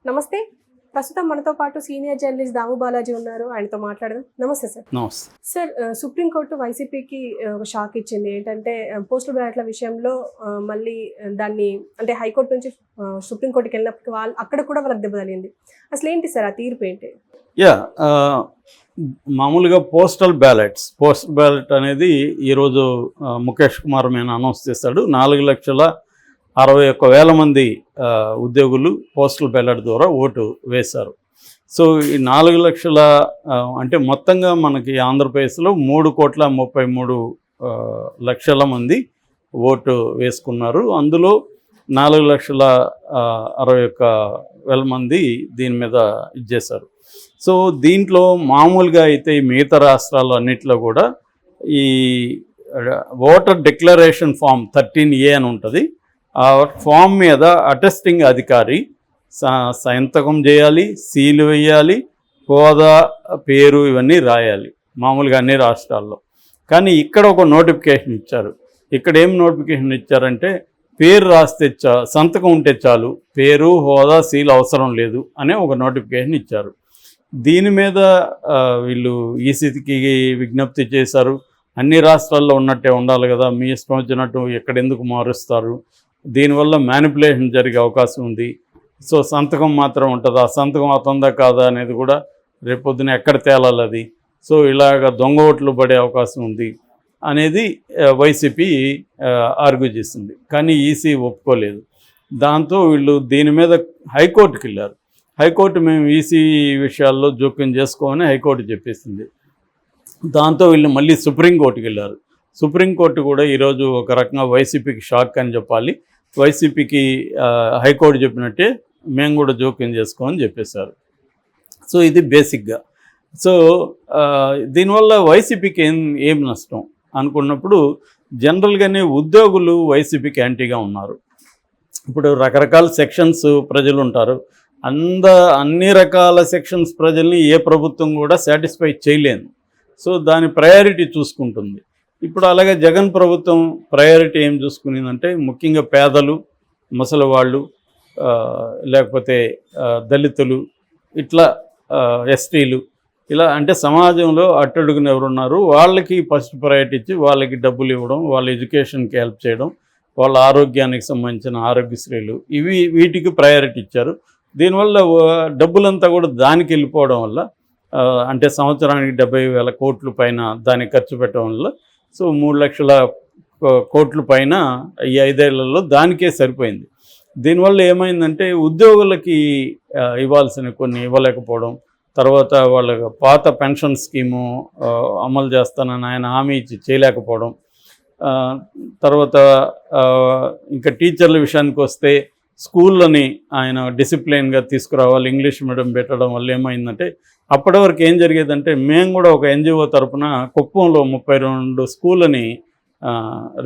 నమస్తే. ప్రస్తుతం మనతో పాటు సీనియర్ జర్నలిస్ట్ దాము బాలాజీ ఉన్నారు. ఆయనతో మాట్లాడదాం. నమస్తే సార్. నమస్తే సార్, సుప్రీంకోర్టు వైసీపీకి ఒక షాక్ ఇచ్చింది. ఏంటంటే పోస్టల్ బ్యాలెట్ల విషయంలో మళ్ళీ దాన్ని అంటే హైకోర్టు నుంచి సుప్రీంకోర్టుకి వెళ్ళినప్పుడు అక్కడ కూడా వాళ్ళకి దెబ్బ తగిలింది. అసలు ఏంటి సార్ ఆ తీర్పు ఏంటి? మామూలుగా పోస్టల్ బ్యాలెట్ అనేది ఈరోజు ముఖేష్ కుమార్ మీన అనౌన్స్ చేశాడు. 4,61,000 మంది ఉద్యోగులు పోస్టల్ బ్యాలెట్ ద్వారా ఓటు వేశారు. సో ఈ 4 లక్షల అంటే మొత్తంగా మనకి ఆంధ్రప్రదేశ్లో 3,33,00,000 మంది ఓటు వేసుకున్నారు. అందులో 4,61,000 మంది దీని మీద ఇచ్చేశారు. సో దీంట్లో మామూలుగా అయితే ఈ మిగతా రాష్ట్రాలు అన్నింటిలో కూడా ఈ ఓటర్ డిక్లరేషన్ ఫామ్ 13A అని ఉంటుంది. ఆ ఫామ్ మీద అటెస్టింగ్ అధికారి సంతకం చేయాలి, సీలు వేయాలి, హోదా, పేరు ఇవన్నీ రాయాలి మామూలుగా అన్ని రాష్ట్రాల్లో. కానీ ఇక్కడ ఒక నోటిఫికేషన్ ఇచ్చారు. ఇక్కడ ఏం నోటిఫికేషన్ ఇచ్చారంటే పేరు రాస్తే సంతకం ఉంటే చాలు, పేరు, హోదా, సీల్ అవసరం లేదు అనే ఒక నోటిఫికేషన్ ఇచ్చారు. దీని మీద వీళ్ళు ఈసీకి విజ్ఞప్తి చేశారు. అన్ని రాష్ట్రాల్లో ఉన్నట్టే ఉండాలి కదా, మీ ఇష్టం వచ్చినట్టు ఎక్కడెందుకు మారుస్తారు, దీనివల్ల మ్యానిపులేషన్ జరిగే అవకాశం ఉంది. సో సంతకం మాత్రం ఉంటుంది, ఆ సంతకం అవుతుందా కాదా అనేది కూడా రేపొద్దున ఎక్కడ తేలాలి అది. సో ఇలాగ దొంగ ఓట్లు పడే అవకాశం ఉంది అనేది వైసీపీ ఆర్గ్యూ చేసింది. కానీ ఈసీ ఒప్పుకోలేదు. దాంతో వీళ్ళు దీని మీద హైకోర్టుకి వెళ్ళారు. హైకోర్టు మేము ఈసీ విషయాల్లో జోక్యం చేసుకోమని హైకోర్టు చెప్పేసింది. దాంతో వీళ్ళు మళ్ళీ సుప్రీంకోర్టుకి వెళ్ళారు. సుప్రీంకోర్టు కూడా ఈరోజు ఒక రకంగా వైసీపీకి షాక్ అని చెప్పాలి. వైసీపీకి హైకోర్టు చెప్పినట్టే మేము కూడా జోక్యం చేసుకోమని చెప్పేశారు. సో ఇది బేసిక్గా. సో దీనివల్ల వైసీపీకి ఏం నష్టం అనుకున్నప్పుడు జనరల్గానే ఉద్యోగులు వైసీపీకి యాంటీగా ఉన్నారు. ఇప్పుడు రకరకాల సెక్షన్స్ ప్రజలు ఉంటారు. అన్ని రకాల సెక్షన్స్ ప్రజల్ని ఏ ప్రభుత్వం కూడా సాటిస్ఫై చేయలేదు. సో దాని ప్రయారిటీ చూసుకుంటుంది. ఇప్పుడు అలాగే జగన్ ప్రభుత్వం ప్రయారిటీ ఏం చూసుకునేదంటే ముఖ్యంగా పేదలు, ముసలివాళ్ళు, లేకపోతే దళితులు, ఇట్లా ఎస్టీలు, ఇలా అంటే సమాజంలో అట్టడుగున ఎవరున్నారు వాళ్ళకి ఫస్ట్ ప్రయారిటీ ఇచ్చి వాళ్ళకి డబ్బులు ఇవ్వడం, వాళ్ళ ఎడ్యుకేషన్కి హెల్ప్ చేయడం, వాళ్ళ ఆరోగ్యానికి సంబంధించిన ఆరోగ్యశ్రీలు వీటికి ప్రయారిటీ ఇచ్చారు. దీనివల్ల డబ్బులంతా కూడా దానికి వెళ్ళిపోవడం వల్ల అంటే సంవత్సరానికి 70,000 కోట్ల పైన దానికి ఖర్చు పెట్టడం వల్ల సో 3 లక్షల కోట్ల పైన ఈ 5 ఏళ్లలో దానికే సరిపోయింది. దీనివల్ల ఏమైందంటే ఉద్యోగులకి ఇవ్వాల్సిన కొన్ని ఇవ్వలేకపోవడం, తర్వాత వాళ్ళ పాత పెన్షన్ స్కీము అమలు చేస్తానని ఆయన హామీ ఇచ్చి చేయలేకపోవడం, తర్వాత ఇంకా టీచర్ల విషయానికి వస్తే స్కూళ్ళని ఆయన డిసిప్లిన్గా తీసుకురావాలి, ఇంగ్లీష్ మీడియం పెట్టడం వల్ల ఏమైందంటే అప్పటి వరకు ఏం జరిగేదంటే మేము కూడా ఒక ఎన్జిఓ తరఫున కుప్పంలో 32 స్కూళ్ళని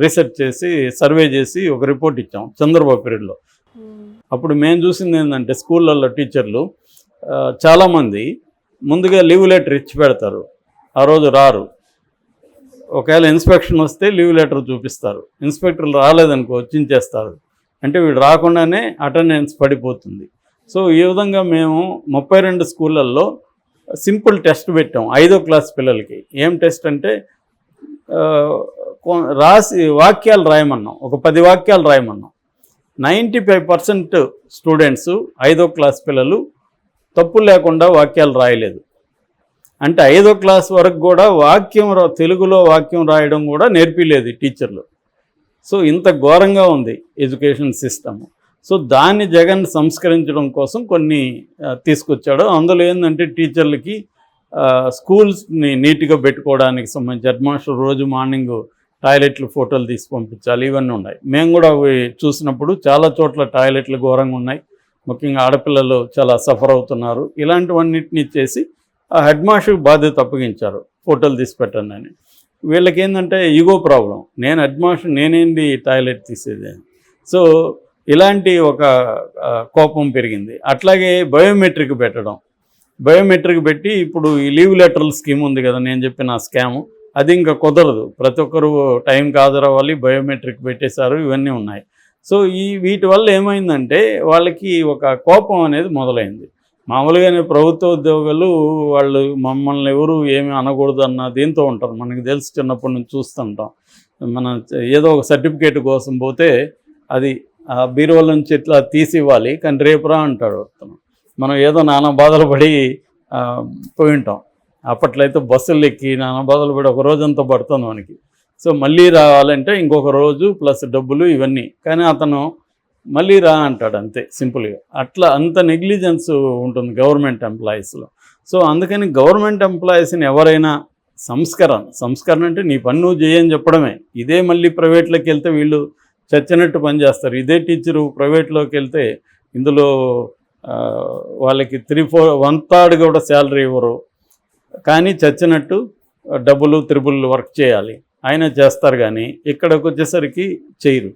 రీసెర్చ్ చేసి సర్వే చేసి ఒక రిపోర్ట్ ఇచ్చాం చంద్రబాబు పీరియడ్లో. అప్పుడు మేము చూసింది ఏంటంటే స్కూళ్ళల్లో టీచర్లు చాలామంది ముందుగా లీవ్ లెటర్ ఇచ్చి పెడతారు, ఆ రోజు రారు. ఒకవేళ ఇన్స్పెక్షన్ వస్తే లీవ్ లెటర్ చూపిస్తారు, ఇన్స్పెక్టర్లు రాలేదనుకో చించేస్తారు. అంటే వీడు రాకుండానే అటెండెన్స్ పడిపోతుంది. సో ఈ విధంగా మేము 32 స్కూళ్ళల్లో సింపుల్ టెస్ట్ పెట్టాం 5వ క్లాస్ పిల్లలకి. ఏం టెస్ట్ అంటే రాసి వాక్యాలు రాయమన్నాం, ఒక 10 వాక్యాలు రాయమన్నాం. 95% స్టూడెంట్స్ 5వ క్లాస్ పిల్లలు తప్పు లేకుండా వాక్యాలు రాయలేదు. అంటే 5వ క్లాస్ వరకు కూడా తెలుగులో వాక్యం రాయడం కూడా నేర్పిలేదు టీచర్లు. సో ఇంత ఘోరంగా ఉంది ఎడ్యుకేషన్ సిస్టమ్. సో దాన్ని జగన్ సంస్కరించడం కోసం కొన్ని తీసుకొచ్చాడు. అందులో ఏంటంటే టీచర్లకి స్కూల్స్ని నీట్గా పెట్టుకోవడానికి సంబంధించి హెడ్ మాస్టర్ రోజు మార్నింగ్ టాయిలెట్లు ఫోటోలు తీసి పంపించాలి, ఇవన్నీ ఉన్నాయి. మేము కూడా అవి చూసినప్పుడు చాలా చోట్ల టాయిలెట్లు ఘోరంగా ఉన్నాయి, ముఖ్యంగా ఆడపిల్లలు చాలా సఫర్ అవుతున్నారు. ఇలాంటివన్నిటిని చేసి ఆ హెడ్ మాస్టర్కి బాధ్యత అప్పగించారు, ఫోటోలు తీసి పెట్టండి అని. వీళ్ళకి ఏంటంటే ఈగో ప్రాబ్లం, నేను హెడ్ మాస్టర్ నేనేంటి టాయిలెట్ తీసేది. సో ఇలాంటి ఒక కోపం పెరిగింది. అట్లాగే బయోమెట్రిక్ పెట్టి ఇప్పుడు ఈ లీవ్ లెటర్ల స్కీమ్ ఉంది కదా నేను చెప్పిన స్కాము, అది ఇంకా కుదరదు. ప్రతి ఒక్కరు టైంకి హాజరవ్వాలి, బయోమెట్రిక్ పెట్టేశారు, ఇవన్నీ ఉన్నాయి. సో వీటి వల్ల ఏమైందంటే వాళ్ళకి ఒక కోపం అనేది మొదలైంది. మామూలుగానే ప్రభుత్వ ఉద్యోగులు వాళ్ళు మమ్మల్ని ఎవరు ఏమి అనకూడదు అన్న దీంతో ఉంటారు. మనకి తెలిసి చిన్నప్పటి నుంచి చూస్తుంటాం. మన ఏదో ఒక సర్టిఫికేట్ కోసం పోతే అది బీరువాల నుంచి ఇట్లా తీసి ఇవ్వాలి, కానీ రేపురా అంటాడు అతను. మనం ఏదో నానా బాధలు పడి పోయి ఉంటాం. అప్పట్లో అయితే బస్సులు ఎక్కి నానా బాధలు పడి ఒక రోజంతా పడుతుంది మనకి. సో మళ్ళీ రావాలంటే ఇంకొక రోజు ప్లస్ డబ్బులు ఇవన్నీ, కానీ అతను మళ్ళీ రా అంటాడు అంతే సింపుల్గా. అట్లా అంత నెగ్లిజెన్స్ ఉంటుంది గవర్నమెంట్ ఎంప్లాయీస్లో. సో అందుకని గవర్నమెంట్ ఎంప్లాయీస్ని ఎవరైనా సంస్కరణ అంటే నీ పని నువ్వు చేయని చెప్పడమే. ఇదే మళ్ళీ ప్రైవేట్లోకి వెళ్తే వీళ్ళు చచ్చినట్టు పనిచేస్తారు. ఇదే టీచరు ప్రైవేట్లోకి వెళ్తే ఇందులో వాళ్ళకి 1/3 కూడా శాలరీ ఇవ్వరు, కానీ చచ్చినట్టు డబ్బులు త్రిబుల్ వర్క్ చేయాలి. ఆయన చేస్తారు కానీ ఇక్కడికి వచ్చేసరికి చేయరు.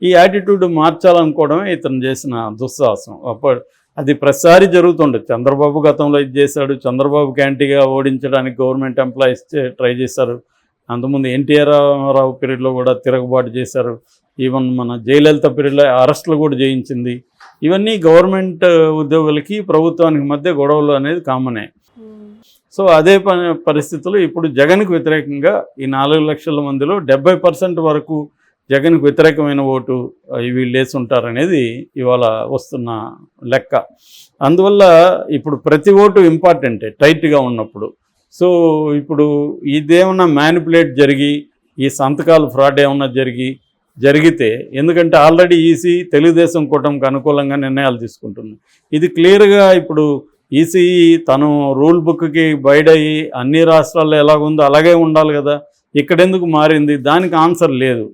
ఈ యాటిట్యూడ్ మార్చాలనుకోవడమే ఇతను చేసిన దుస్సాహసం. అది ప్రతిసారి జరుగుతుండదు. చంద్రబాబు గతంలో ఇది చేశాడు. చంద్రబాబు క్యాంటీగా ఓడించడానికి గవర్నమెంట్ ఎంప్లాయీస్ ట్రై చేశారు. అంతకుముందు ఎన్టీఆర్ రావు పీరియడ్లో కూడా తిరగబాటు చేశారు. ఈవెన్ మన జయలలిత పీరియడ్లో అరెస్టులు కూడా చేయించింది. ఇవన్నీ గవర్నమెంట్ ఉద్యోగులకి ప్రభుత్వానికి మధ్య గొడవలు అనేది కామనే. సో అదే పరిస్థితుల్లో ఇప్పుడు జగన్కు వ్యతిరేకంగా ఈ 4 లక్షల మందిలో 70% వరకు జగన్కు వ్యతిరేకమైన ఓటు వీళ్ళు వేసి ఉంటారనేది ఇవాళ వస్తున్న లెక్క. అందువల్ల ఇప్పుడు ప్రతి ఓటు ఇంపార్టెంటే టైట్గా ఉన్నప్పుడు. సో ఇప్పుడు ఇదేమన్నా మ్యానిపులేట్ జరిగి ఈ సంతకాలు ఫ్రాడ్ ఏమన్నా జరిగితే, ఎందుకంటే ఆల్రెడీ ఈసీ తెలుగుదేశం కూటమికి అనుకూలంగా నిర్ణయాలు తీసుకుంటుంది. ఇది క్లియర్గా ఇప్పుడు ఈసీ తను రూల్ బుక్కి బైడ్ అయ్యి అన్ని రాష్ట్రాల్లో ఎలాగుందో అలాగే ఉండాలి కదా, ఇక్కడెందుకు మారింది, దానికి ఆన్సర్ లేదు.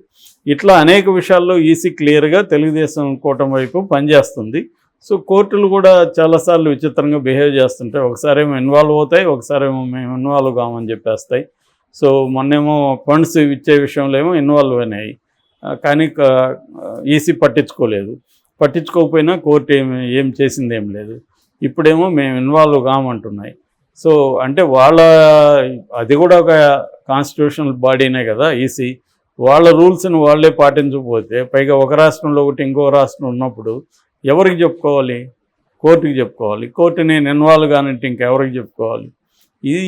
ఇట్లా అనేక విషయాల్లో ఈసీ క్లియర్గా తెలుగుదేశం కూటమి వైపు పనిచేస్తుంది. సో కోర్టులు కూడా చాలాసార్లు విచిత్రంగా బిహేవ్ చేస్తుంటాయి. ఒకసారేమో ఇన్వాల్వ్ అవుతాయి, ఒకసారేమో మేము ఇన్వాల్వ్ కామని చెప్పేస్తాయి. సో మొన్నేమో ఫండ్స్ ఇచ్చే విషయంలో ఏమో ఇన్వాల్వ్ అయినాయి, కానీ ఈసీ పట్టించుకోకపోయినా కోర్టు ఏం చేసింది ఏం లేదు. ఇప్పుడేమో మేము ఇన్వాల్వ్ కామంటున్నాయి. సో అంటే అది కూడా ఒక కాన్స్టిట్యూషనల్ బాడీనే కదా ఈసీ. వాళ్ళ రూల్స్ని వాళ్ళే పాటించకపోతే, పైగా ఒక రాష్ట్రంలో ఒకటి ఇంకో రాష్ట్రం ఉన్నప్పుడు ఎవరికి చెప్పుకోవాలి? కోర్టుకి చెప్పుకోవాలి. కోర్టు నేను ఇన్వాల్వ్ కానంటే ఇంకెవరికి చెప్పుకోవాలి?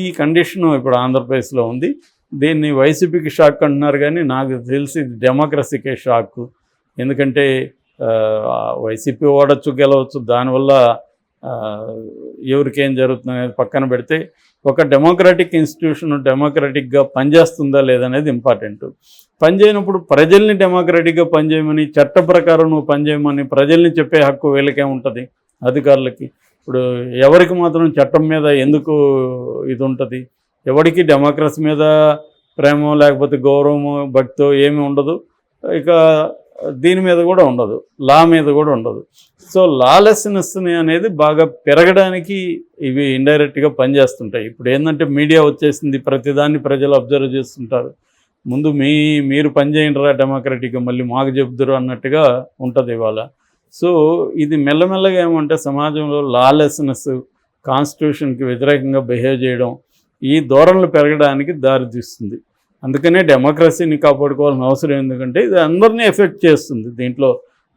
ఈ కండిషన్ ఇప్పుడు ఆంధ్రప్రదేశ్లో ఉంది. దీన్ని వైసీపీకి షాక్ అంటున్నారు, కానీ నాకు తెలిసి డెమోక్రసీకే షాక్. ఎందుకంటే వైసీపీ ఓడచ్చు, గెలవచ్చు, దానివల్ల ఎవరికేం జరుగుతుంది అనేది పక్కన పెడితే ఒక డెమోక్రాటిక్ ఇన్స్టిట్యూషన్ డెమోక్రాటిక్గా పనిచేస్తుందా లేదనేది ఇంపార్టెంట్. పనిచేయనప్పుడు ప్రజల్ని డెమోక్రాటిక్గా పనిచేయమని, చట్ట ప్రకారం నువ్వు పనిచేయమని ప్రజల్ని చెప్పే హక్కు వీళ్ళకే ఉంటుంది, అధికారులకి. ఇప్పుడు ఎవరికి మాత్రం చట్టం మీద ఎందుకు ఇది ఉంటుంది? ఎవరికి డెమోక్రసీ మీద ప్రేమ లేకపోతే గౌరవము భక్తో ఏమి ఉండదు. ఇక దీని మీద కూడా ఉండదు, లా మీద కూడా ఉండదు. సో లాలెస్నెస్ అనేది బాగా పెరగడానికి ఇవి ఇండైరెక్ట్గా పనిచేస్తుంటాయి. ఇప్పుడు ఏంటంటే మీడియా వచ్చేసింది, ప్రతిదాన్ని ప్రజలు అబ్జర్వ్ చేస్తుంటారు. ముందు మీరు పనిచేయండిరా డెమోక్రటిక్గా, మళ్ళీ మాకు చెబుదురు అన్నట్టుగా ఉంటుంది ఇవాళ. సో ఇది మెల్లమెల్లగా ఏమంటే సమాజంలో లాలెస్నెస్, కాన్స్టిట్యూషన్కి వ్యతిరేకంగా బిహేవ్ చేయడం, ఈ ధోరణులు పెరగడానికి దారితీస్తుంది. అందుకనే డెమోక్రసీని కాపాడుకోవాల్సిన అవసరం, ఎందుకంటే ఇది అందరినీ ఎఫెక్ట్ చేస్తుంది. దీంట్లో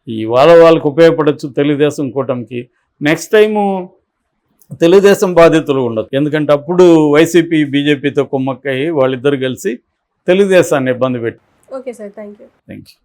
ఇవాళ వాళ్ళకు ఉపయోగపడవచ్చు తెలుగుదేశం కూటమికి, నెక్స్ట్ టైము తెలుగుదేశం బాధితులు ఉండదు. ఎందుకంటే అప్పుడు వైసీపీ బీజేపీతో కుమ్మక్కయ్యి వాళ్ళిద్దరు కలిసి తెలుగుదేశాన్ని ఇబ్బంది పెట్టి. Okay sir, thank you.